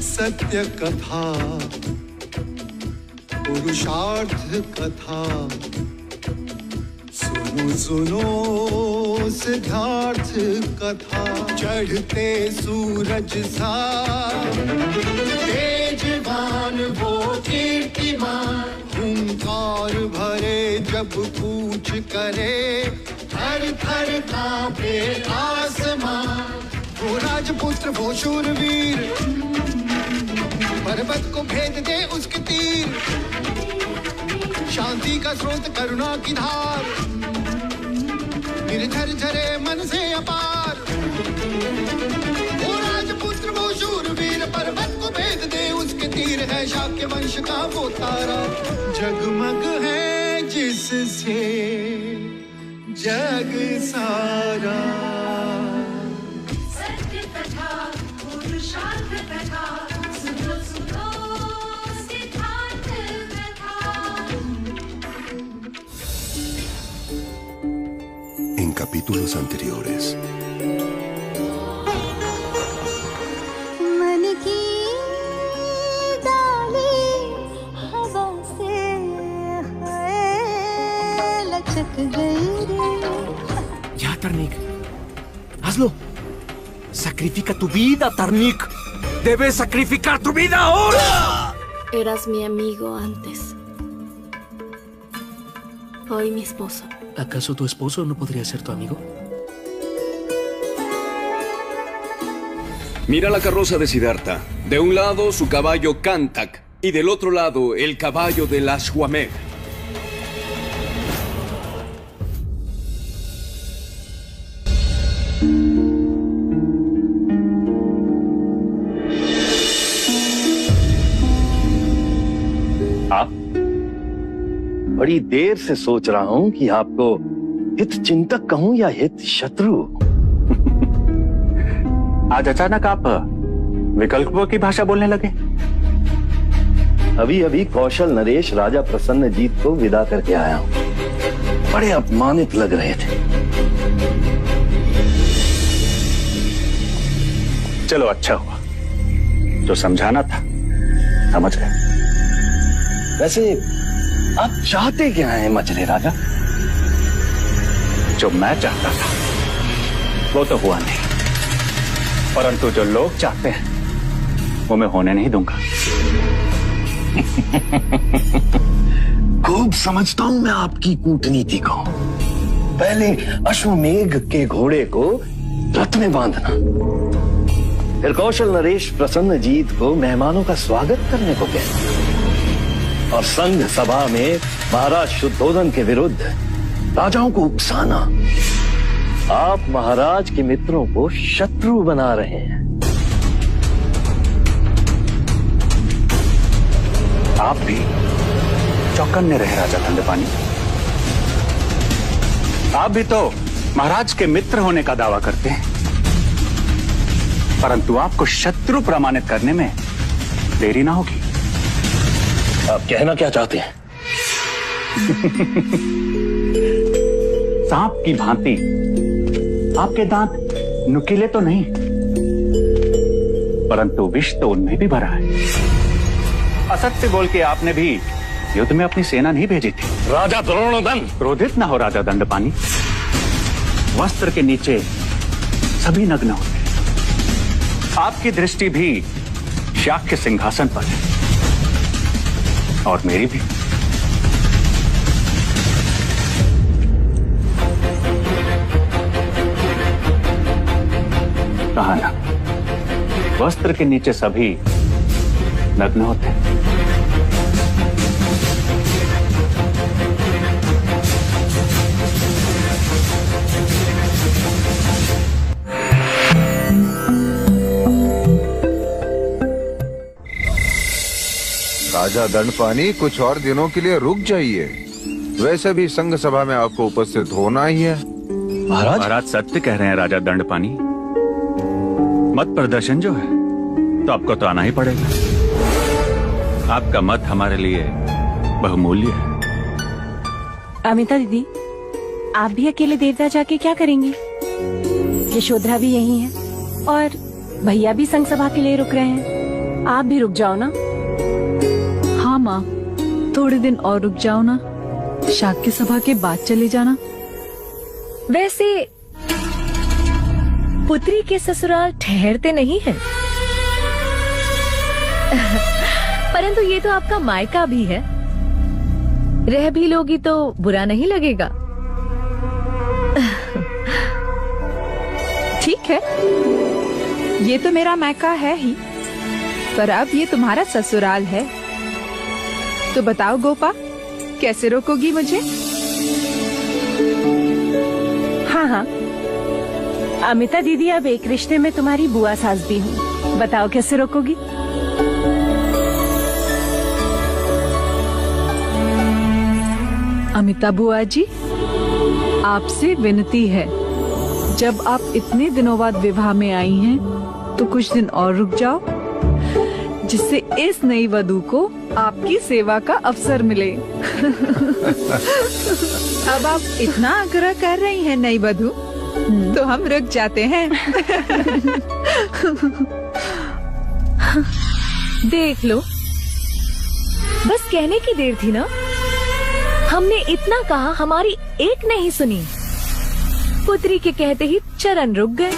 सत्य कथा, पुरुषार्थ कथा, सुनो सुनो सिद्धार्थ कथा। चढ़ते सूरज सा तेजवान वो कीर्तिमान, हुंकार भरे जब कूच करे, थर थर कांपे आसमान। वो राजपुत्र वो शूरवीर, पर्वत को भेद दे उसके तीर, शांति का स्रोत करुणा की धार, निर्झर झरे मन से अपार। वो राजपुत्र वो शूरवीर, पर्वत को भेद दे उसके तीर, है शाक्य वंश का वो तारा, जगमग है जिससे जग सारा। सत्य कथा, पुरुषार्थ कथा, सुनो सुनो सिद्धार्थ कथा। En capítulos anteriores. मन की डाली हवा से है लचक गई रे। Ya, Tarnik. Hazlo. Sacrifica tu vida, Tarnik. Debes sacrificar tu vida ahora. Eras mi amigo antes. Hoy mi esposo. ¿Acaso tu esposo no podría ser tu amigo? Mira la carroza de Siddhartha. De un lado su caballo Kantak y del otro lado el caballo del Ashwamedh. आप? बड़ी देर से सोच रहा हूं कि आपको हित चिंतक कहूं या हित शत्रु। आज अचानक आप विकल्पों की भाषा बोलने लगे। अभी अभी कौशल नरेश राजा प्रसन्नजीत को विदा करके आया हूं। बड़े अपमानित लग रहे थे। चलो अच्छा हुआ, जो समझाना था समझ गए। वैसे आप चाहते क्या हैं मछली राजा? जो मैं चाहता था वो तो हुआ नहीं, परंतु जो लोग चाहते हैं वो मैं होने नहीं दूंगा। खूब समझता हूं मैं आपकी कूटनीति को। पहले अश्वमेघ के घोड़े को रथ में बांधना, फिर कौशल नरेश प्रसन्नजीत को मेहमानों का स्वागत करने को कहना, और संघ सभा में महाराज शुद्धोधन के विरुद्ध राजाओं को उकसाना। आप महाराज के मित्रों को शत्रु बना रहे हैं। आप भी चौकन्ने रहे राजा दंडपानी। आप भी तो महाराज के मित्र होने का दावा करते हैं, परंतु आपको शत्रु प्रमाणित करने में देरी ना होगी। आप कहना क्या चाहते हैं? सांप की भांति आपके दांत नुकीले तो नहीं, परंतु विष तो उनमें भी भरा है। असत्य बोल के आपने भी युद्ध में अपनी सेना नहीं भेजी थी। राजा द्रोणोदन! क्रोधित ना हो राजा दंडपानी। वस्त्र के नीचे सभी नग्न होते हैं। आपकी दृष्टि भी शाक्य सिंहासन पर है और मेरी भी। कहा ना, वस्त्र के नीचे सभी नग्न होते हैं। राजा दंडपानी, कुछ और दिनों के लिए रुक जाइए। वैसे भी संघ सभा में आपको उपस्थित होना ही है। महाराज सत्य कह रहे हैं राजा दंडपानी। मत प्रदर्शन जो है तो आपको तो आना ही पड़ेगा। आपका मत हमारे लिए बहुमूल्य है। अमिता दीदी, आप भी अकेले देवता जाके क्या करेंगे? यशोधरा भी यही है और भैया भी संघ सभा के लिए रुक रहे हैं। आप भी रुक जाओ ना। हाँ माँ, थोड़े दिन और रुक जाओ ना, शाक्य सभा के बाद चले जाना। वैसे पुत्री के ससुराल ठहरते नहीं हैं। परंतु ये तो आपका मायका भी है, रह भी लोगी तो बुरा नहीं लगेगा। ठीक है, ये तो मेरा मायका है ही, पर अब ये तुम्हारा ससुराल है। तो बताओ गोपा, कैसे रोकोगी मुझे? हाँ हाँ, अमिता दीदी अब एक रिश्ते में तुम्हारी बुआ सास भी हूँ। बताओ कैसे रोकोगी? अमिता बुआ जी, आपसे विनती है, जब आप इतने दिनों बाद विवाह में आई हैं, तो कुछ दिन और रुक जाओ, जिससे इस नई वधू को आपकी सेवा का अवसर मिले। अब आप इतना आग्रह कर रही हैं नई वधू, तो हम रुक जाते हैं। देख लो, बस कहने की देर थी ना। हमने इतना कहा, हमारी एक नहीं सुनी। पुत्री के कहते ही चरण रुक गए।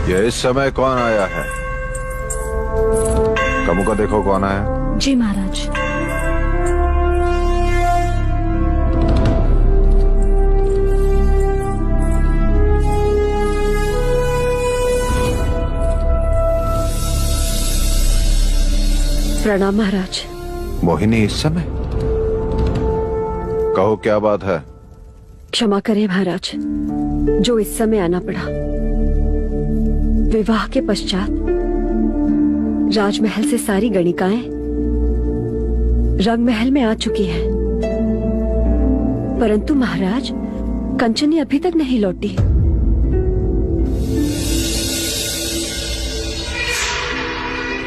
ये इस समय कौन आया है? कमू का देखो कौन आया। जी महाराज। प्रणाम महाराज। मोहिनी इस समय? कहो क्या बात है? क्षमा करें महाराज, जो इस समय आना पड़ा। विवाह के पश्चात राजमहल से सारी गणिकाएं रंग महल में आ चुकी हैं, परंतु महाराज कंचनी अभी तक नहीं लौटी।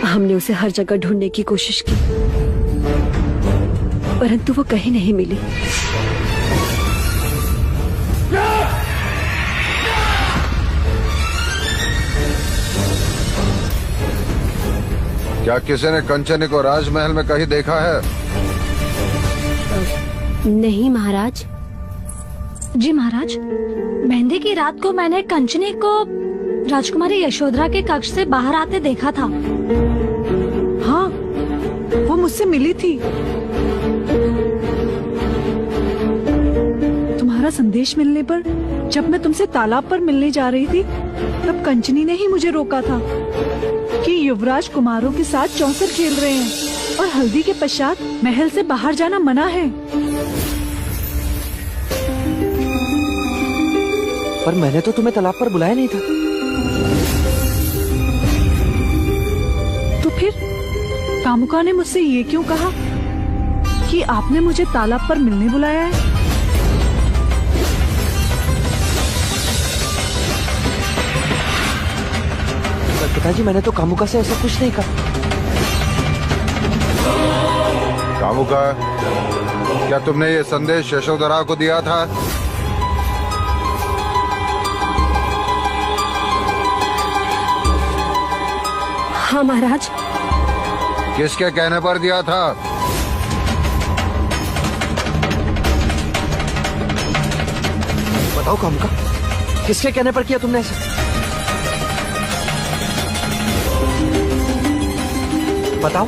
हमने उसे हर जगह ढूंढने की कोशिश की, परंतु वो कहीं नहीं मिली। क्या किसी ने कंचनी को राजमहल में कहीं देखा है? नहीं महाराज। जी महाराज, मेहंदी की रात को मैंने कंचनी को राजकुमारी यशोधरा के कक्ष से बाहर आते देखा था। हाँ, वो मुझसे मिली थी। तुम्हारा संदेश मिलने पर जब मैं तुमसे तालाब पर मिलने जा रही थी, तब कंचनी ने ही मुझे रोका था कि युवराज कुमारों के साथ चौसर खेल रहे हैं और हल्दी के पश्चात महल से बाहर जाना मना है। पर मैंने तो तुम्हें तालाब पर बुलाया नहीं था। तो फिर कामुका ने मुझसे ये क्यों कहा कि आपने मुझे तालाब पर मिलने बुलाया है? पिताजी, मैंने तो कामुका से ऐसा कुछ नहीं कहा। कामुका, क्या तुमने ये संदेश यशोधरा को दिया था? हाँ महाराज। किसके कहने पर दिया था? बताओ कामुका, किसके कहने पर किया तुमने ऐसा? बताओ।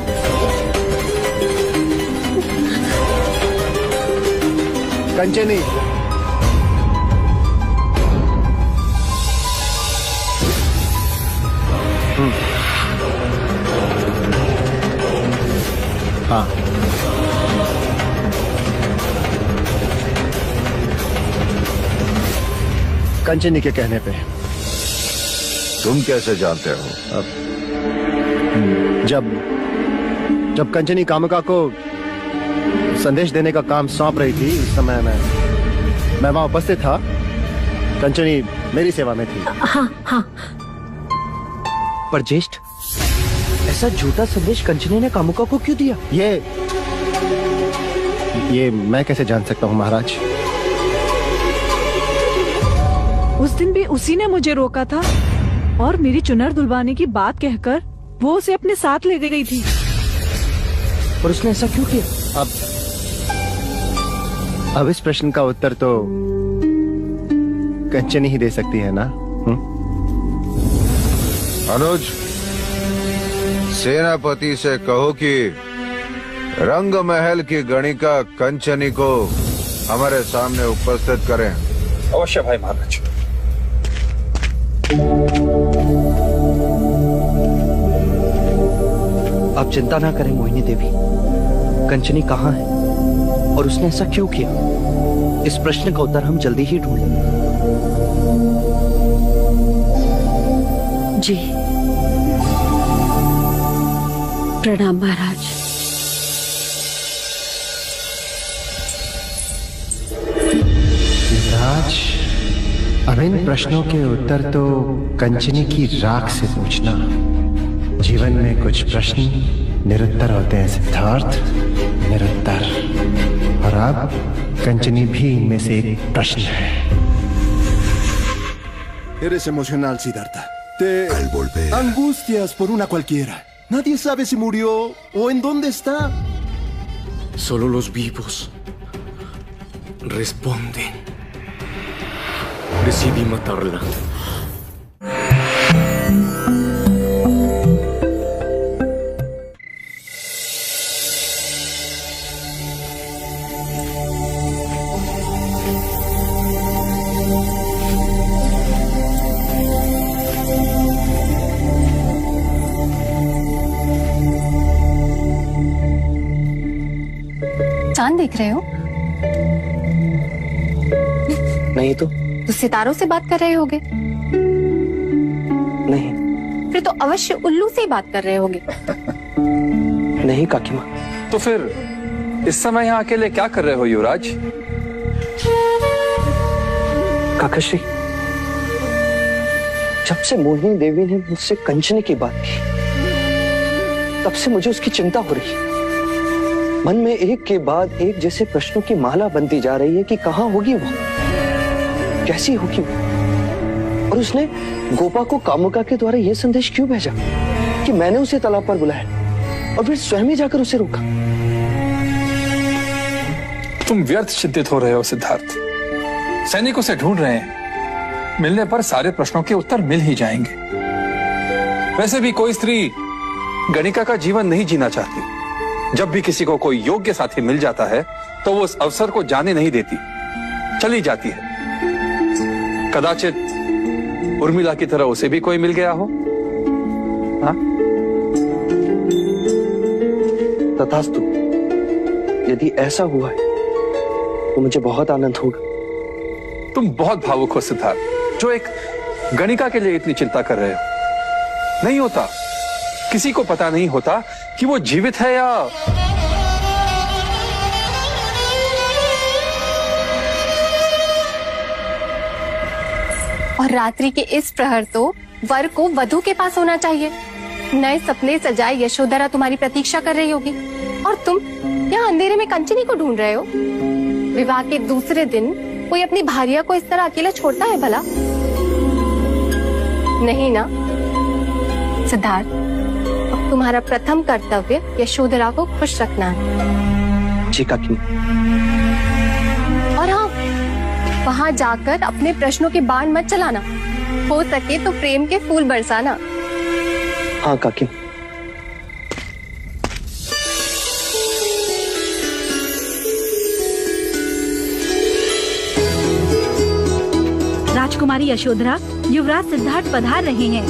कंचनी, हाँ, कंचनी के कहने पे। तुम कैसे जानते हो? जब कंचनी कामुका को संदेश देने का काम सौंप रही थी, इस समय मैं वहां उपस्थित था। कंचनी मेरी सेवा में थी। हाँ हाँ। पर ज्येष्ठ, ऐसा झूठा संदेश कंचनी ने कामुका को क्यों दिया? ये मैं कैसे जान सकता हूँ महाराज? उस दिन भी उसी ने मुझे रोका था और मेरी चुनर दुलवाने की बात कहकर वो उसे अपने साथ ले गई थी। और उसने ऐसा क्यों किया? अब इस प्रश्न का उत्तर तो कंचनी ही दे सकती है ना? अनुज, सेनापति से कहो कि रंग महल की गणिका कंचनी को हमारे सामने उपस्थित करें। अवश्य भाई महाराज। आप चिंता ना करें मोहिनी देवी, कंचनी कहाँ है और उसने ऐसा क्यों किया, इस प्रश्न का उत्तर हम जल्दी ही ढूंढेंगे। जी प्रणाम महाराज। युवराज, अब इन प्रश्नों के उत्तर तो कंचनी की राख से पूछना। जीवन में कुछ प्रश्न निरुत्तर होते हैं सिद्धार्थ, निरुत्तर। और अब कंचनी भी इनमें से एक प्रश्न है। Eres emocional, Siddhartha. Al volver. Angustias por una cualquiera. Nadie sabe si murió o en dónde está. Solo los vivos responden. Decidí matarla. चांद देख रहे हो? नहीं तो सितारों से बात कर रहे होगे? नहीं। फिर तो अवश्य उल्लू से बात कर रहे होगे। नहीं काकी माँ। तो फिर इस समय यहाँ अकेले क्या कर रहे हो युवराज? काकाश्री, जब से मोहिनी देवी ने मुझसे कंचनी की बात की, तब से मुझे उसकी चिंता हो रही है। मन में एक के बाद एक जैसे प्रश्नों की माला बनती जा रही है कि कहाँ होगी वो, कैसी होगी वो, और उसने गोपा को कामुका के द्वारा यह संदेश क्यों भेजा कि मैंने उसे तालाब पर बुलाया और फिर स्वयं ही जाकर उसे रोका। तुम व्यर्थ चिंतित हो रहे हो सिद्धार्थ। सैनिकों से ढूंढ रहे हैं, मिलने पर सारे प्रश्नों के उत्तर मिल ही जाएंगे। वैसे भी कोई स्त्री गणिका का जीवन नहीं जीना चाहती। जब भी किसी को कोई योग्य साथी मिल जाता है तो वो उस अवसर को जाने नहीं देती, चली जाती है। कदाचित उर्मिला की तरह उसे भी कोई मिल गया हो। हाँ? तथास्तु, यदि ऐसा हुआ है तो मुझे बहुत आनंद होगा। तुम बहुत भावुक हो सिद्धार्थ, जो एक गणिका के लिए इतनी चिंता कर रहे हो। नहीं होता, किसी को पता नहीं होता कि वो जीवित है या और रात्रि के इस प्रहर तो वर को वधू के पास होना चाहिए। नए सपने सजाए यशोधरा तुम्हारी प्रतीक्षा कर रही होगी और तुम यहाँ अंधेरे में कंचनी को ढूंढ रहे हो। विवाह के दूसरे दिन कोई अपनी भार्या को इस तरह अकेला छोड़ता है भला? नहीं ना सिद्धार्थ, तुम्हारा प्रथम कर्तव्य यशोधरा को खुश रखना है। जी काकी। और हाँ, वहाँ जाकर अपने प्रश्नों के बाण मत चलाना, हो सके तो प्रेम के फूल बरसाना। हाँ काकी। राजकुमारी यशोधरा, युवराज सिद्धार्थ पधार रहे हैं।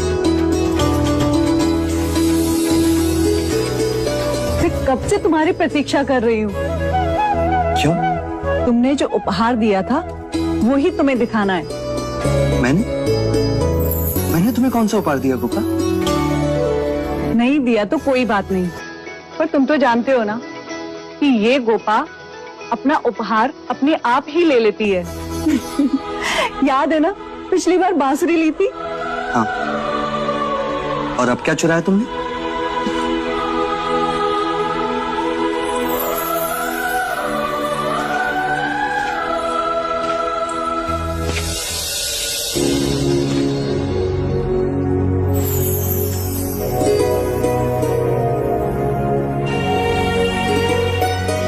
मैं कब से तुम्हारी प्रतीक्षा कर रही हूँ। क्यों? तुमने जो उपहार दिया था वो ही तुम्हें दिखाना है। मैंने तुम्हें कौन सा उपहार दिया गोपा? नहीं दिया तो कोई बात नहीं, पर तुम तो जानते हो ना कि ये गोपा अपना उपहार अपने आप ही ले लेती है। याद है ना, पिछली बार बांसुरी ली थी। हाँ, और अब क्या चुराया तुमने?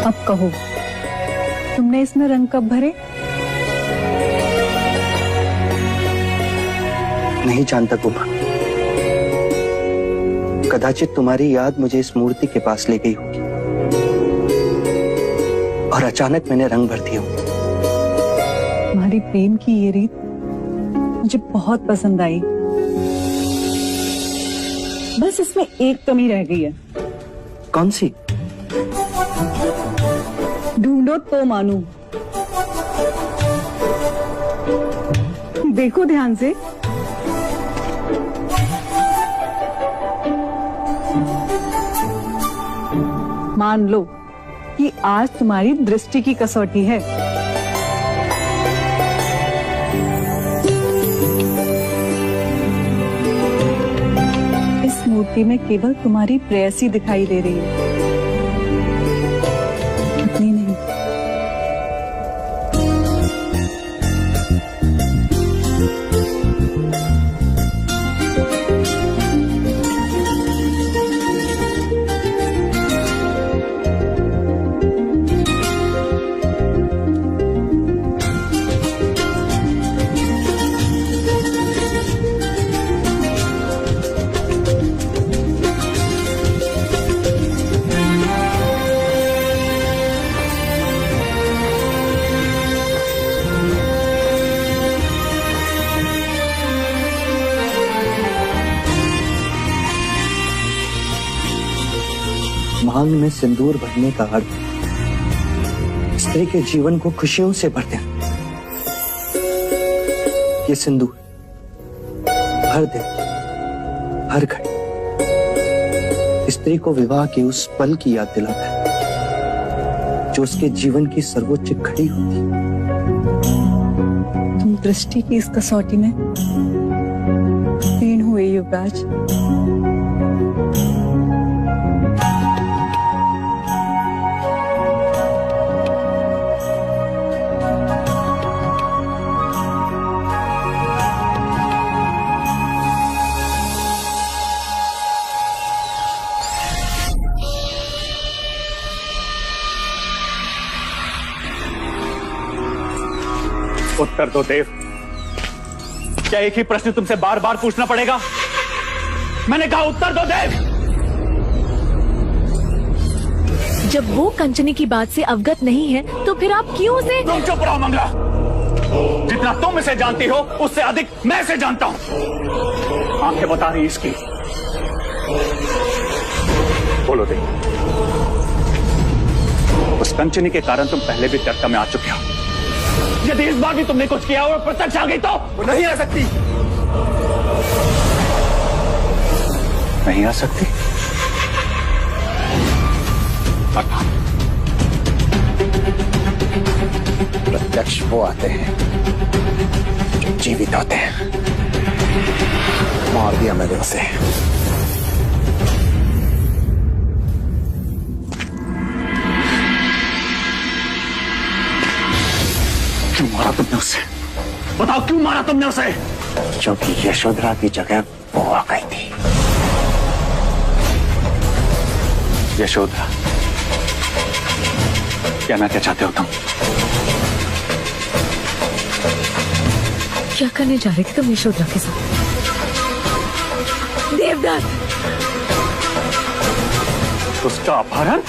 अब कहो, तुमने इसमें रंग कब भरे? नहीं जानता कुमार। कदाचित तुम्हारी याद मुझे इस मूर्ति के पास ले गई होगी और अचानक मैंने रंग भर दिया। तुम्हारी प्रेम की ये रीत मुझे बहुत पसंद आई। बस इसमें एक कमी रह गई है। कौन सी? ढूंढो तो मानू। देखो ध्यान से। मान लो कि आज तुम्हारी दृष्टि की कसौटी है। इस मूर्ति में केवल तुम्हारी प्रेयसी दिखाई दे रही है, इतनी नहीं। मांग में सिंदूर भरने का अर्थ स्त्री के जीवन को खुशियों से भर देना। ये सिंदूर हर दिन हर घड़ी स्त्री को विवाह के उस पल की याद दिलाता है जो उसके जीवन की सर्वोच्च घड़ी होती है। तुम दृष्टि की इस कसौटी में तीन हुए युवराज। उत्तर दो देव। क्या एक ही प्रश्न तुमसे बार बार पूछना पड़ेगा? मैंने कहा उत्तर दो देव। जब वो कंचनी की बात से अवगत नहीं है तो फिर आप क्यों उसे? तुम चुप रहो मंगला। जितना तुम इसे जानती हो उससे अधिक मैं इसे जानता हूं। आंखें बता रही इसकी। बोलो देव, उस कंचनी के कारण तुम पहले भी चर्चा में आ चुके हो। यदि इस बार भी तुमने कुछ किया और प्रत्यक्ष आ गई तो वो नहीं आ सकती। नहीं आ सकती? प्रत्यक्ष वो आते हैं जो जीवित होते हैं। मार दिया मैंने उसे। क्यों मारा तुमने उसे? बताओ क्यों मारा तुमने उसे? क्योंकि यशोधरा की जगह वो आ गई थी। यशोधरा? कहना क्या चाहते हो तुम? क्या करने जा रहे थे तुम यशोधरा के साथ? देवदत्त! उसका अपहरण?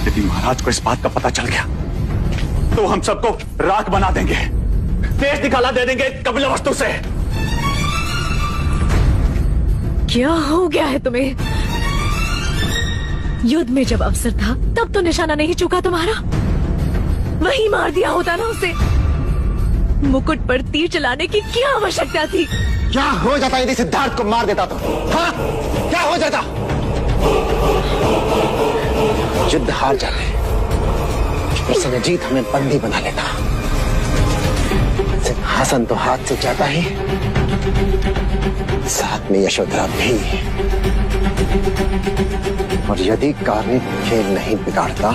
यदि महाराज को इस बात का पता चल गया तो हम सबको राख बना देंगे, देश निकाला दे देंगे कपिलवस्तु से। क्या हो गया है तुम्हें? युद्ध में जब अवसर था तब तो निशाना नहीं चूका तुम्हारा। वही मार दिया होता ना उसे। मुकुट पर तीर चलाने की क्या आवश्यकता थी? क्या हो जाता यदि सिद्धार्थ को मार देता तो? हाँ? क्या हो जाता? युद्ध हार जाते प्रसन्नजीत हमें बंदी बना लेता, सिंहासन तो हाथ से जाता ही, साथ में यशोधरा भी। और यदि कार्मिक खेल नहीं बिगाड़ता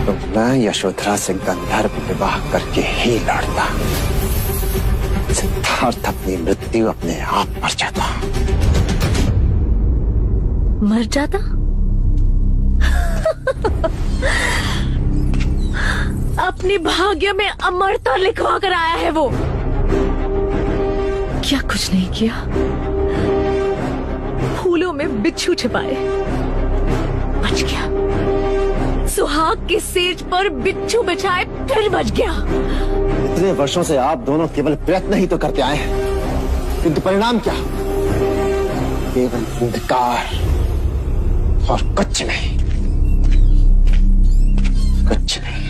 तो मैं यशोधरा से गंधर्व विवाह करके ही लड़ता। सिद्धार्थ अपनी मृत्यु अपने आप मर जाता। मर जाता? अपने भाग्य में अमरता लिखवा कर आया है वो। क्या कुछ नहीं किया, फूलों में बिच्छू छिपाए, बच गया। सुहाग के सेज पर बिच्छू बिछाए, फिर बच गया। इतने वर्षों से आप दोनों केवल प्रयत्न ही तो करते आए हैं, किंतु परिणाम क्या? केवल अंधकार और कुछ नहीं, कुछ नहीं।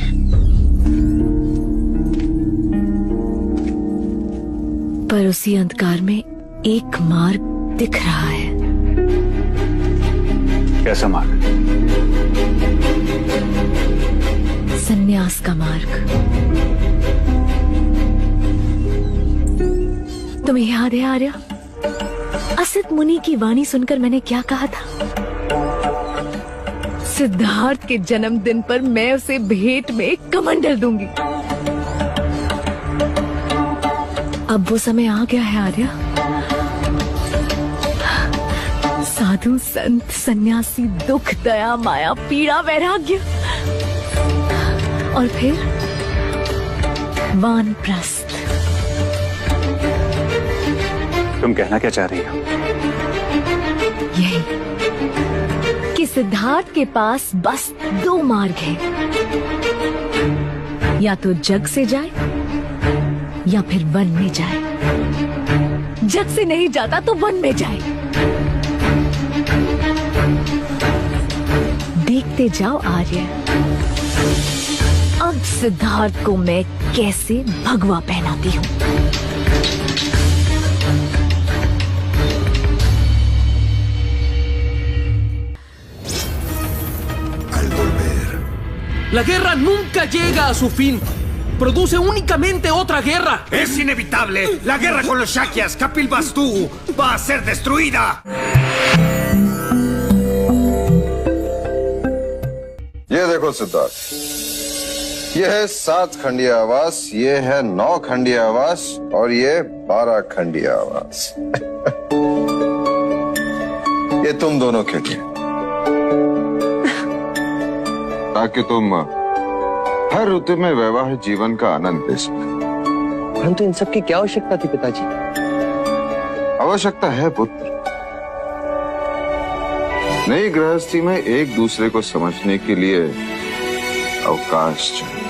पर उसी अंधकार में एक मार्ग दिख रहा है। कैसा मार्ग? संन्यास का मार्ग। तुम्हें याद है आर्या, असित मुनि की वाणी सुनकर मैंने क्या कहा था? सिद्धार्थ के जन्मदिन पर मैं उसे भेंट में एक कमंडल दूंगी। अब वो समय आ गया है आर्या। साधु संत सन्यासी, दुख दया माया पीड़ा वैराग्य, और फिर वानप्रस्थ। तुम कहना क्या चाह रही हो? यही कि सिद्धार्थ के पास बस दो मार्ग हैं, या तो जग से जाए या फिर वन में जाए। जग से नहीं जाता तो वन में जाए। देखते जाओ आर्य, अब सिद्धार्थ को मैं कैसे भगवा पहनाती हूँ। La guerra nunca llega a su fin. Produce únicamente otra guerra. Es inevitable. La guerra con los Shakyas, Kapilvastu, va a ser destruida. ये देखो सिद्धार्थ, ये है 7 खंडीय आवास, ये है 9 खंडीय आवास और ये 12 खंडीय आवास। ये तुम दोनों के लिए, ताकि तुम हर ऋतु में वैवाहिक जीवन का आनंद ले सको। परंतु इन सब की क्या आवश्यकता थी पिताजी? आवश्यकता है पुत्र, नई गृहस्थी में एक दूसरे को समझने के लिए अवकाश चाहिए।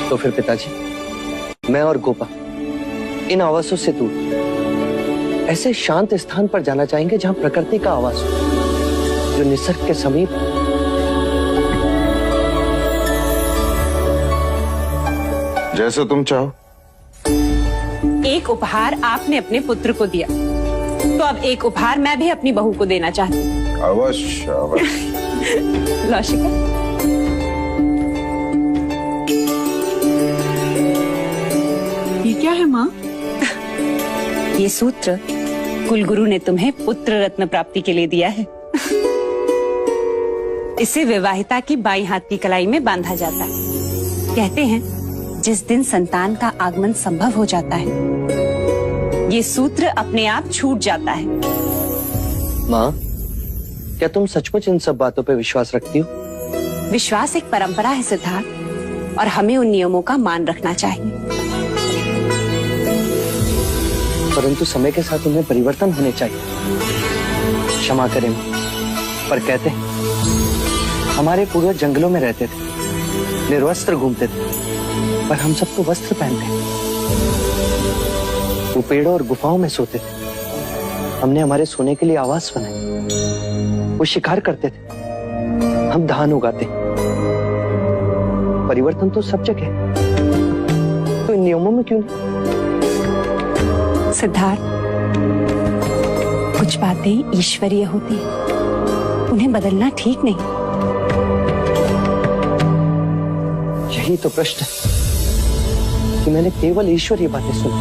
तो फिर पिताजी, मैं और गोपा इन आवासों से दूर ऐसे शांत स्थान पर जाना चाहेंगे जहां प्रकृति का आवास हो, जो निसर्ग के समीप। जैसे तुम चाहो। एक उपहार आपने अपने पुत्र को दिया, तो अब एक उपहार मैं भी अपनी बहू को देना चाहती हूँ। अवश्य अवश्य। लौशिका, ये क्या है माँ? ये सूत्र कुलगुरु ने तुम्हें पुत्र रत्न प्राप्ति के लिए दिया है। इसे विवाहिता की बाईं हाथ की कलाई में बांधा जाता है। कहते हैं जिस दिन संतान का आगमन संभव हो जाता है, ये सूत्र अपने आप छूट जाता है। माँ, क्या तुम सचमुच इन सब बातों पे विश्वास रखती हो? विश्वास एक परंपरा है सिद्धार्थ, और हमें उन नियमों का मान रखना चाहिए। परंतु समय के साथ उनमें परिवर्तन होने चाहिए। क्षमा करें, पर कहते हैं हमारे पूर्वज जंगलों में रहते थे, निर्वस्त्र घूमते थे, पर हम सबको वस्त्र पहनते हैं। वो पेड़ों और गुफाओं में सोते थे, हमने हमारे सोने के लिए आवास बनाए। वो शिकार करते थे, हम धान उगाते। परिवर्तन तो सब जगह है, तो इन नियमों में क्यों नहीं? सिद्धार्थ, कुछ बातें ईश्वरीय होती हैं, उन्हें बदलना ठीक नहीं। यही तो प्रश्न है कि मैंने केवल ईश्वरीय बातें सुनी।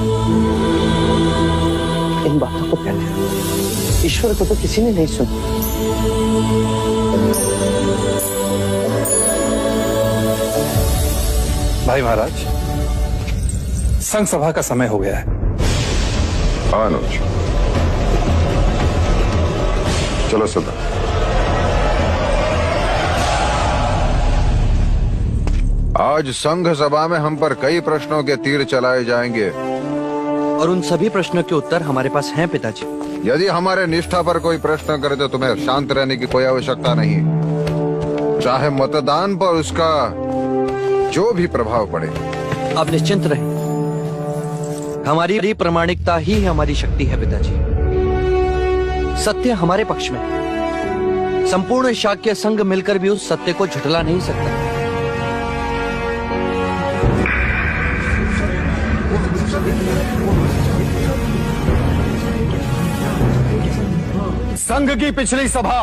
इन बातों को पहले ईश्वर को तो किसी ने नहीं सुना। भाई महाराज, संघ सभा का समय हो गया है। अनुज, चलो सदा। आज संघ सभा में हम पर कई प्रश्नों के तीर चलाए जाएंगे और उन सभी प्रश्नों के उत्तर हमारे पास हैं पिताजी। यदि हमारे निष्ठा पर कोई प्रश्न करे तो तुम्हें शांत रहने की कोई आवश्यकता नहीं, चाहे मतदान पर उसका जो भी प्रभाव पड़े। आप निश्चिंत रहें, हमारी प्रामाणिकता ही हमारी शक्ति है पिताजी। सत्य हमारे पक्ष में, संपूर्ण शाक्य संघ मिलकर भी उस सत्य को झुठला नहीं सकता। संघ की पिछली सभा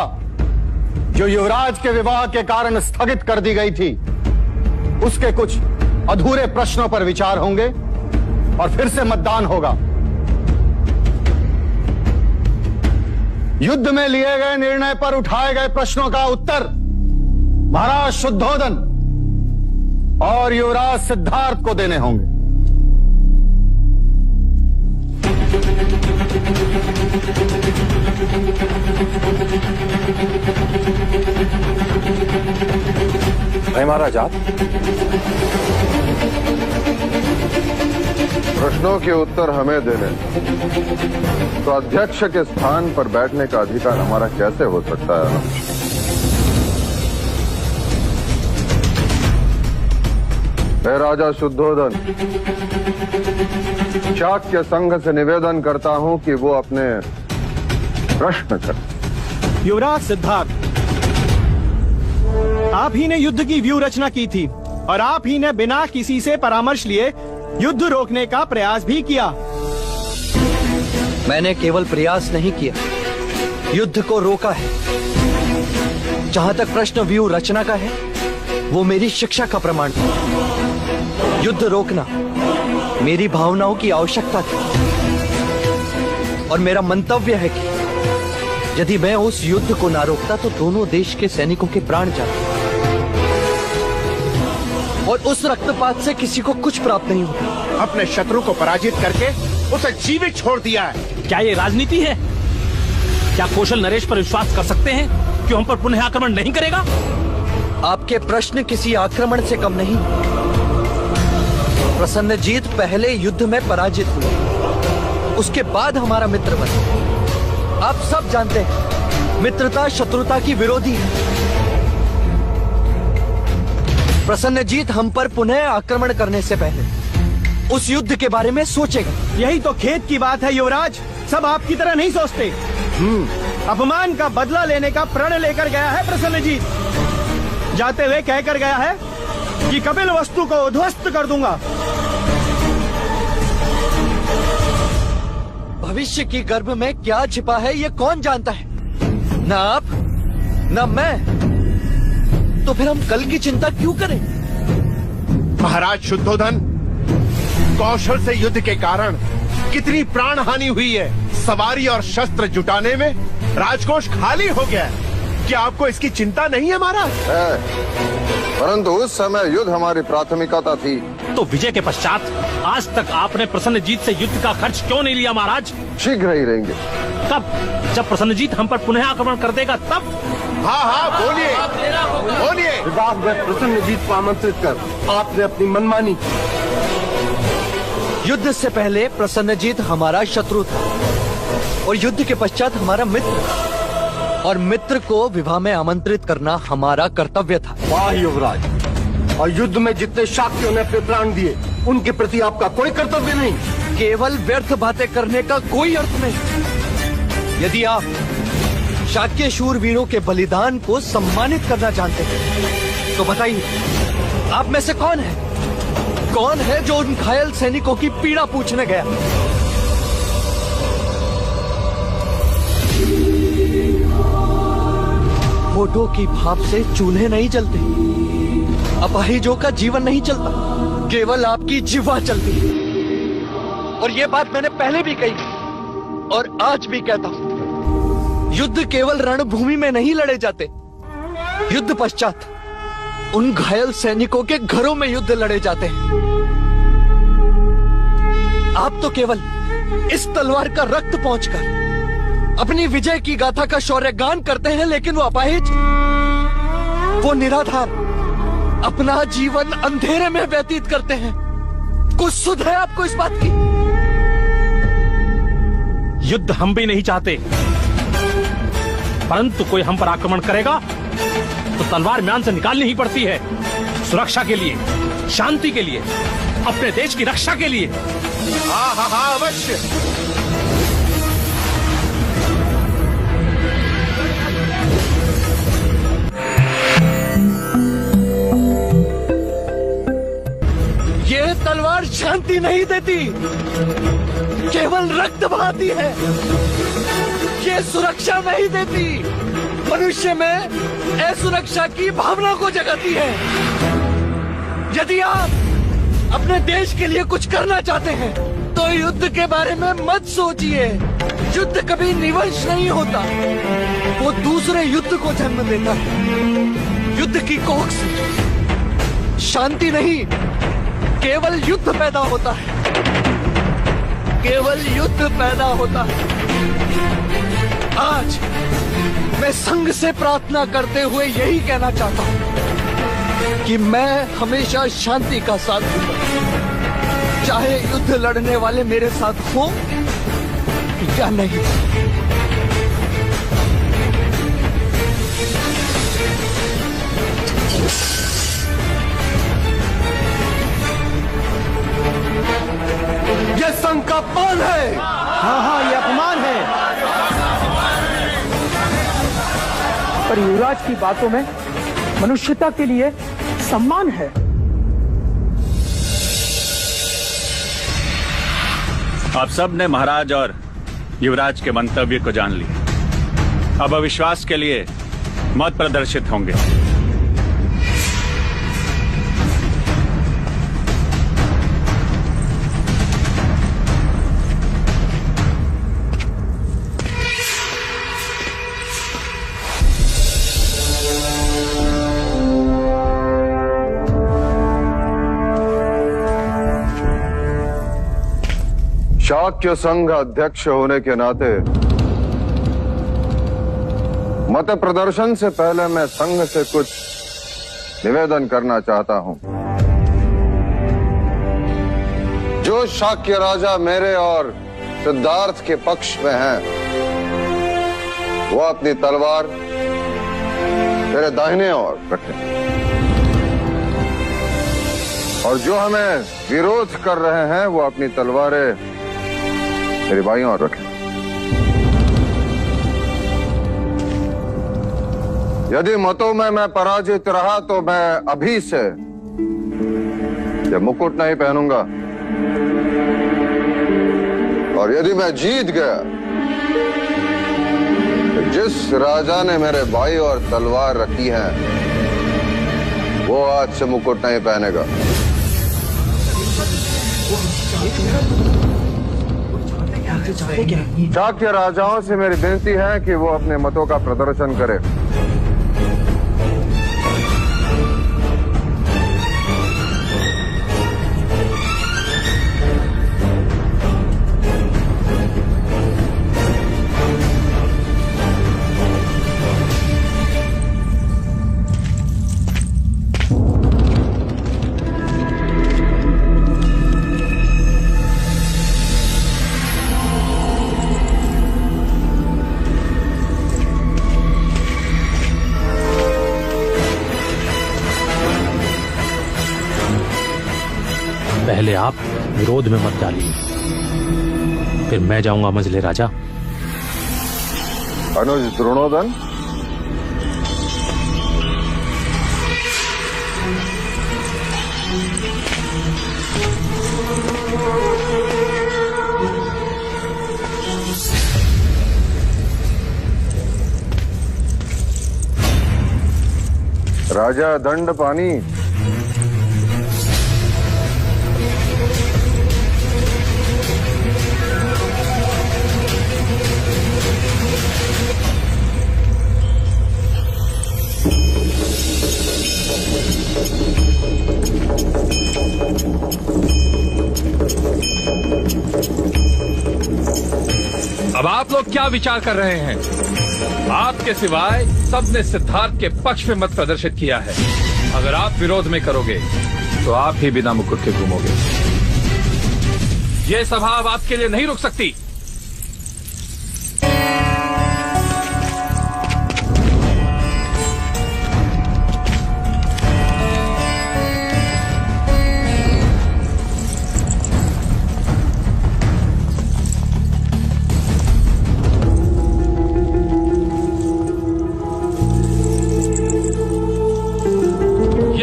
जो युवराज के विवाह के कारण स्थगित कर दी गई थी, उसके कुछ अधूरे प्रश्नों पर विचार होंगे और फिर से मतदान होगा। युद्ध में लिए गए निर्णय पर उठाए गए प्रश्नों का उत्तर महाराज शुद्धोधन और युवराज सिद्धार्थ को देने होंगे। भाई महाराज, आप प्रश्नों के उत्तर हमें देने तो अध्यक्ष के स्थान पर बैठने का अधिकार हमारा कैसे हो सकता है? मैं राजा शुद्धोधन शाक्य संघ से निवेदन करता हूं कि वो अपने प्रश्न करें। युवराज सिद्धार्थ, आप ही ने युद्ध की व्यूह रचना की थी और आप ही ने बिना किसी से परामर्श लिए युद्ध रोकने का प्रयास भी किया। मैंने केवल प्रयास नहीं किया, युद्ध को रोका है। जहां तक प्रश्न व्यूह रचना का है, वो मेरी शिक्षा का प्रमाण था। युद्ध रोकना मेरी भावनाओं की आवश्यकता थी और मेरा मंतव्य है कि यदि मैं उस युद्ध को ना रोकता तो दोनों देश के सैनिकों के प्राण जाते और उस रक्तपात से किसी को कुछ प्राप्त नहीं होता। अपने शत्रु को पराजित करके उसे जीवित छोड़ दिया है। क्या ये राजनीति है? क्या कौशल नरेश पर विश्वास कर सकते हैं कि हम पर पुनः आक्रमण नहीं करेगा? आपके प्रश्न किसी आक्रमण से कम नहीं। प्रसन्नजीत पहले युद्ध में पराजित हुए, उसके बाद हमारा मित्र बने। आप सब जानते हैं, मित्रता शत्रुता की विरोधी है। प्रसन्नजीत हम पर पुनः आक्रमण करने से पहले उस युद्ध के बारे में सोचेगा। यही तो खेद की बात है युवराज, सब आपकी तरह नहीं सोचते। अपमान का बदला लेने का प्रण लेकर गया है प्रसन्नजीत। जाते हुए कहकर गया है कि कपिल वस्तु को उध्वस्त कर दूंगा। भविष्य की गर्भ में क्या छिपा है ये कौन जानता है? ना आप ना मैं। तो फिर हम कल की चिंता क्यों करें? महाराज शुद्धोधन, कौशल से युद्ध के कारण कितनी प्राण हानि हुई है। सवारी और शस्त्र जुटाने में राजकोष खाली हो गया है। क्या आपको इसकी चिंता नहीं है महाराज? परंतु उस समय युद्ध हमारी प्राथमिकता थी। तो विजय के पश्चात आज तक आपने प्रसन्नजीत से युद्ध का खर्च क्यों नहीं लिया महाराज? शीघ्र ही लेंगे। कब? जब प्रसन्नजीत हम पर पुनः आक्रमण कर देगा तब? हाँ बोलिए बोलिए। विवाह में प्रसन्नजीत को आमंत्रित कर आपने अपनी मनमानी की। युद्ध से पहले प्रसन्नजीत हमारा शत्रु था और युद्ध के पश्चात हमारा मित्र, और मित्र को विवाह में आमंत्रित करना हमारा कर्तव्य था। वाह युवराज, और युद्ध में जितने शाक्यों ने अपने प्राण दिए उनके प्रति आपका कोई कर्तव्य नहीं। केवल व्यर्थ बातें करने का कोई अर्थ नहीं। यदि आप शाक्य शूरवीरों के बलिदान को सम्मानित करना चाहते हैं तो बताइए, आप में से कौन है जो उन घायल सैनिकों की पीड़ा पूछने गया? फोटो की भाप से चूल्हे नहीं जलते। अपाहिजों का जीवन नहीं चलता, केवल आपकी जिह्वा चलती है। और ये बात मैंने पहले भी कही और आज भी कहता हूं, युद्ध केवल रणभूमि में नहीं लड़े जाते, युद्ध पश्चात उन घायल सैनिकों के घरों में युद्ध लड़े जाते हैं। आप तो केवल इस तलवार का रक्त पहुंचकर अपनी विजय की गाथा का शौर्यगान करते हैं, लेकिन वो अपाहिज, वो निराधार अपना जीवन अंधेरे में व्यतीत करते हैं। कुछ सुध है आपको इस बात की? युद्ध हम भी नहीं चाहते, परंतु कोई हम पर आक्रमण करेगा तो तलवार म्यान से निकालनी ही पड़ती है, सुरक्षा के लिए, शांति के लिए, अपने देश की रक्षा के लिए। हाँ हाँ हाँ, अवश्य। ये तलवार शांति नहीं देती, केवल रक्त बहाती है। ये सुरक्षा नहीं देती, मनुष्य में असुरक्षा की भावना को जगाती है। यदि आप अपने देश के लिए कुछ करना चाहते हैं तो युद्ध के बारे में मत सोचिए। युद्ध कभी निवंश नहीं होता, वो दूसरे युद्ध को जन्म देता है। युद्ध की कोख से शांति नहीं, केवल युद्ध पैदा होता है, केवल युद्ध पैदा होता है। आज मैं संघ से प्रार्थना करते हुए यही कहना चाहता हूं कि मैं हमेशा शांति का साथ दूंगा, चाहे युद्ध लड़ने वाले मेरे साथ हो या नहीं। ये संघ का अपमान है। हाँ हाँ, ये अपमान है। पर युवराज की बातों में मनुष्यता के लिए सम्मान है। आप सब ने महाराज और युवराज के मंतव्य को जान लिया। अब अविश्वास के लिए मत प्रदर्शित होंगे। शाक्य संघ अध्यक्ष होने के नाते मत प्रदर्शन से पहले मैं संघ से कुछ निवेदन करना चाहता हूं। जो शाक्य राजा मेरे और सिद्धार्थ के पक्ष में हैं, वो अपनी तलवार मेरे दाहिने ओर रखें, और जो हमें विरोध कर रहे हैं वो अपनी तलवारें मेरी बाईं ओर रखें। यदि मतों में मैं पराजित रहा तो मैं अभी से ये मुकुट नहीं पहनूंगा, और यदि मैं जीत गया तो जिस राजा ने मेरे बाईं ओर तलवार रखी है वो आज से मुकुट नहीं पहनेगा। शाक्य राजाओं से मेरी विनती है कि वो अपने मतों का प्रदर्शन करें। पहले आप विरोध में मत डालिए, फिर मैं जाऊंगा मंझले राजा। अनुज द्रोणोदन, राजा दंड पानी, अब आप लोग क्या विचार कर रहे हैं? आपके सिवाय सबने सिद्धार्थ के पक्ष में मत प्रदर्शित किया है। अगर आप विरोध में करोगे तो आप ही बिना मुकुट के घूमोगे। ये सभा अब आपके लिए नहीं रुक सकती।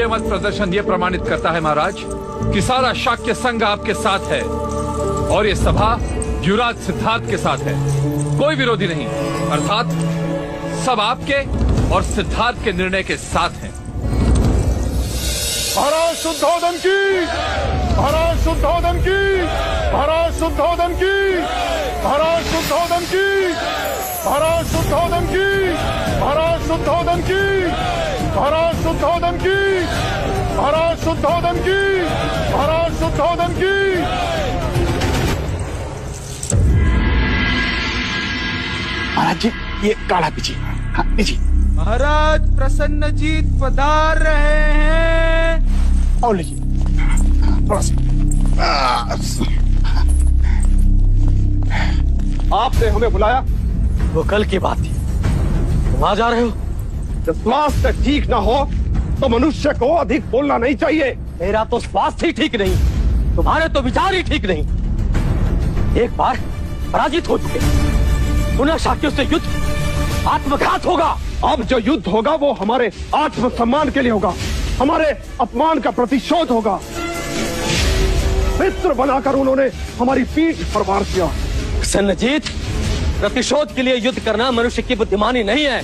मत प्रदर्शन ये प्रमाणित करता है महाराज कि सारा शाक्य संघ आपके साथ है और ये सभा युवराज सिद्धार्थ के साथ है। कोई विरोधी नहीं, अर्थात सब आपके और सिद्धार्थ के निर्णय के साथ हैं। महाराज शुद्धोधन की, महाराज शुद्धोधन की, महाराज शुद्धोधन की, महाराज शुद्धोधन की, महाराज शुद्धोधन की, महाराज शुद्धोधन की, महाराज शुद्धोधन की, महाराज शुद्धोधन की, महाराज शुद्धोधन की। महाराज जी ये काढ़ा पीजिए। हाँ पीजिए। महाराज प्रसन्नजीत पधार रहे हैं। और लीजिए थोड़ा सा। आपने हमें बुलाया? वो कल की बात थी। तुम आ जा रहे हो? जब स्वास्थ्य ठीक ना हो तो मनुष्य को अधिक बोलना नहीं चाहिए। मेरा तो स्वास्थ्य ही ठीक नहीं, तुम्हारे तो विचार ही ठीक नहीं। एक बार पराजित हो चुके, पुनः शाक्यों से युद्ध आत्मघात होगा। अब जो युद्ध होगा वो हमारे आत्मसम्मान के लिए होगा, हमारे अपमान का प्रतिशोध होगा। मित्र बनाकर उन्होंने हमारी पीठ पर वार किया। सन्नजीत, प्रतिशोध के लिए युद्ध करना मनुष्य की बुद्धिमानी नहीं है।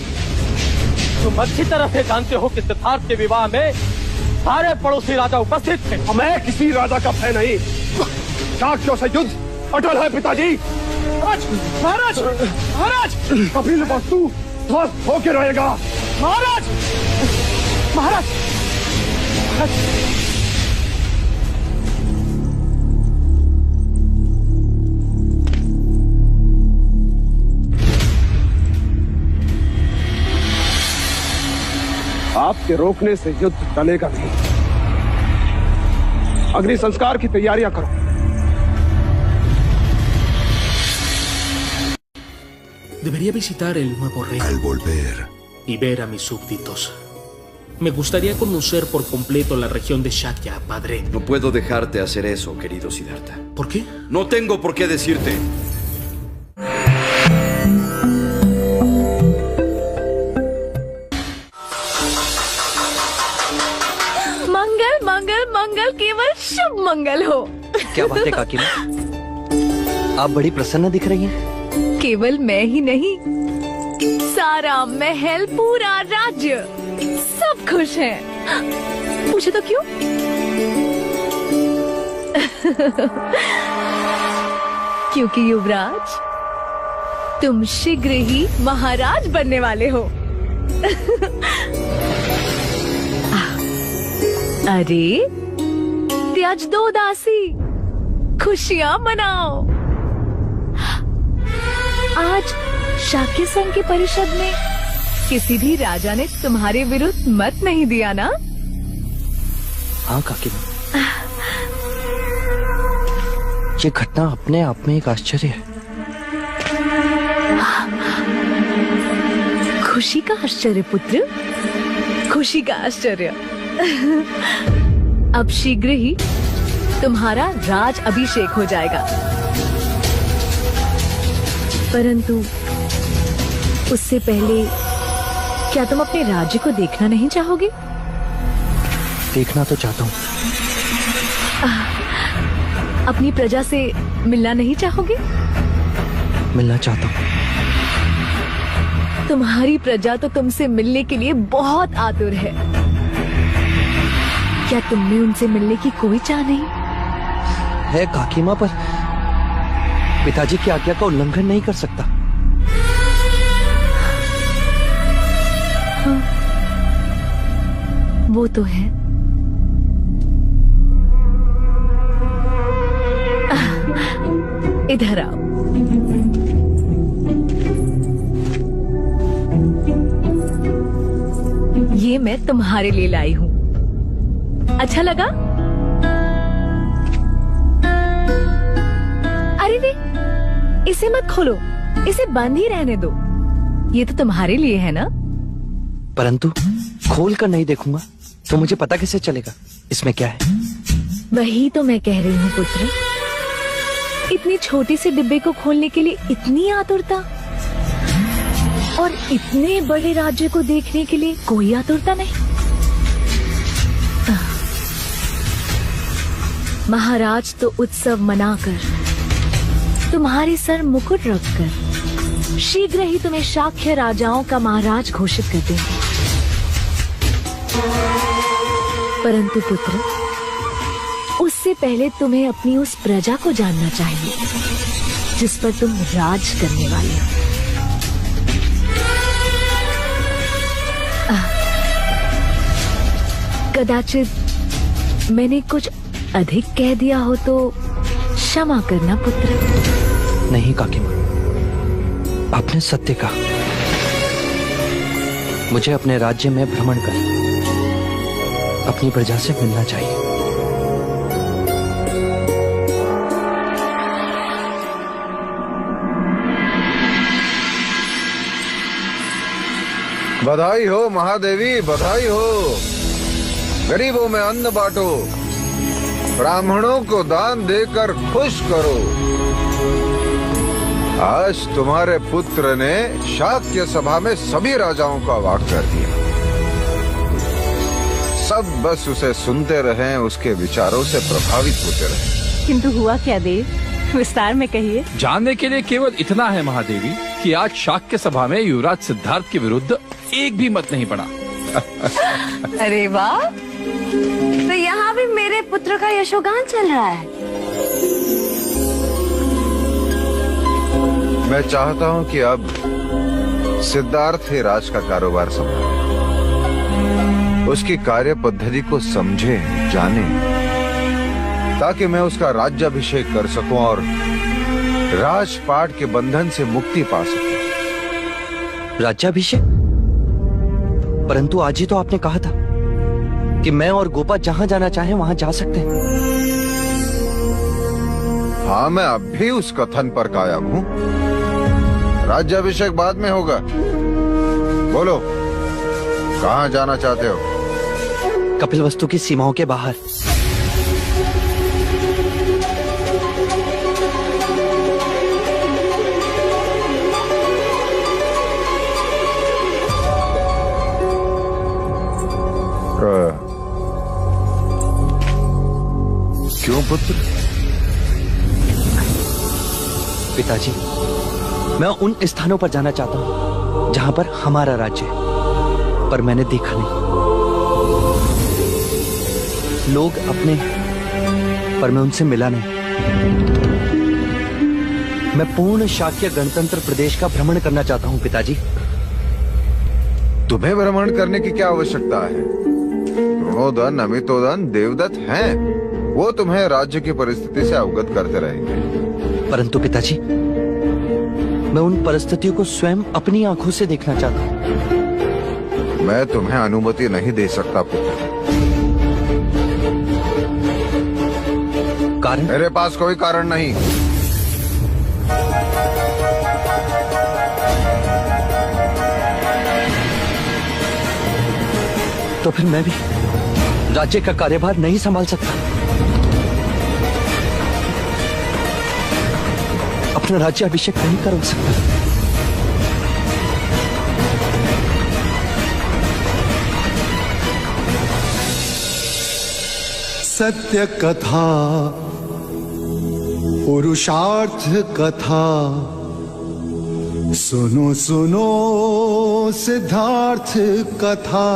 तुम अच्छी तरह से जानते हो कि सिद्धार्थ के विवाह में सारे पड़ोसी राजा उपस्थित थे। मैं किसी राजा का भय नहीं। शाक्यों से युद्ध अटल है पिताजी। महाराज, महाराज, महाराज, कपिल वस्तु स्वस्थ होके रहेगा। महाराज, महाराज, महाराज। आपके रोकने से युद्ध टलेगा नहीं। अग्नि संस्कार की तैयारियां करो। Debería visitar el nuevo reino. Al volver. Y ver a mis súbditos. Me gustaría conocer por completo la región de Shakya, padre. No puedo dejarte hacer eso, querido Siddhartha. ¿Por qué? No tengo por qué decirte. मंगल मंगल मंगल, केवल शुभ मंगल हो। क्या बात है काकी माँ, आप बड़ी प्रसन्न दिख रही हैं। केवल मैं ही नहीं, सारा महल, पूरा राज्य, सब खुश हैं। पूछे तो क्यों? क्योंकि युवराज, तुम शीघ्र ही महाराज बनने वाले हो। अरे त्याज दो दासी, खुशियां मनाओ। आज शाक्य संघ के परिषद में किसी भी राजा ने तुम्हारे विरुद्ध मत नहीं दिया ना? हाँ काकी माँ, ये घटना अपने आप में एक आश्चर्य है। खुशी का आश्चर्य पुत्र, खुशी का आश्चर्य। अब शीघ्र ही तुम्हारा राज अभिषेक हो जाएगा, परंतु उससे पहले क्या तुम अपने राज्य को देखना नहीं चाहोगे? देखना तो चाहता हूँ। अपनी प्रजा से मिलना नहीं चाहोगे? मिलना चाहता हूँ। तुम्हारी प्रजा तो तुमसे मिलने के लिए बहुत आतुर है। क्या तुमने उनसे मिलने की कोई चाह नहीं? है काकी माँ, पर पिताजी की आज्ञा का उल्लंघन नहीं कर सकता। हाँ, वो तो है। इधर आओ। ये मैं तुम्हारे लिए लाई हूँ, अच्छा लगा? अरे रे, इसे मत खोलो, इसे बंद ही रहने दो। ये तो तुम्हारे लिए है ना? परंतु खोल कर नहीं देखूंगा तो मुझे पता कैसे चलेगा इसमें क्या है? वही तो मैं कह रही हूँ पुत्र, इतनी छोटी सी डिब्बे को खोलने के लिए इतनी आतुरता, और इतने बड़े राज्य को देखने के लिए कोई आतुरता नहीं। महाराज तो उत्सव मनाकर, तुम्हारे सर मुकुट रखकर शीघ्र ही तुम्हें शाक्य राजाओं का महाराज घोषित कर देंगे। परंतु पुत्र, उससे पहले तुम्हें अपनी उस प्रजा को जानना चाहिए जिस पर तुम राज करने वाले हो। कदाचित मैंने कुछ अधिक कह दिया हो तो क्षमा करना पुत्र। नहीं काकी माँ, आपने सत्य कहा। मुझे अपने राज्य में भ्रमण कर अपनी प्रजा से मिलना चाहिए। बधाई हो महादेवी, बधाई हो। गरीबों में अन्न बांटो, ब्राह्मणों को दान देकर खुश करो। आज तुम्हारे पुत्र ने शाक्य सभा में सभी राजाओं का वाक कर दिया। सब बस उसे सुनते रहें, उसके विचारों से प्रभावित होते रहें। किंतु हुआ क्या देव, विस्तार में कहिए। जानने के लिए केवल इतना है महादेवी कि आज शाक्य सभा में युवराज सिद्धार्थ के विरुद्ध एक भी मत नहीं पड़ा। अरे वाह, तो यहाँ भी मेरे पुत्र का यशोगान चल रहा है। मैं चाहता हूँ कि अब सिद्धार्थ ही राज का कारोबार संभाले, उसकी कार्य पद्धति को समझे, जाने, ताकि मैं उसका राज्याभिषेक कर सकूं और राजपाट के बंधन से मुक्ति पा सकूं। राज्याभिषेक? परंतु आज ही तो आपने कहा था कि मैं और गोपा जहां जाना चाहें वहां जा सकते हैं। हाँ, मैं अब भी उस कथन पर कायम हूँ। राज्याभिषेक बाद में होगा। बोलो, कहाँ जाना चाहते हो? कपिलवस्तु की सीमाओं के बाहर। क्यों पुत्र? पिताजी, मैं उन स्थानों पर जाना चाहता हूं जहां पर हमारा राज्य है, पर मैंने देखा नहीं। लोग अपने, पर मैं उनसे मिला नहीं। मैं पूर्ण शाक्य गणतंत्र प्रदेश का भ्रमण करना चाहता हूं पिताजी। तुम्हें भ्रमण करने की क्या आवश्यकता है? ऋणोदन, अमितोदन, देवदत्त हैं। वो तुम्हें राज्य की परिस्थिति से अवगत करते रहेंगे। परंतु पिताजी, मैं उन परिस्थितियों को स्वयं अपनी आंखों से देखना चाहता हूँ। मैं तुम्हें अनुमति नहीं दे सकता पुत्र। कारण? मेरे पास कोई कारण नहीं। तो फिर मैं भी राज्य का कार्यभार नहीं संभाल सकता। अपना राज्याभिषेक नहीं करवा सकता। सत्य कथा, पुरुषार्थ कथा, सुनो सुनो सिद्धार्थ कथा।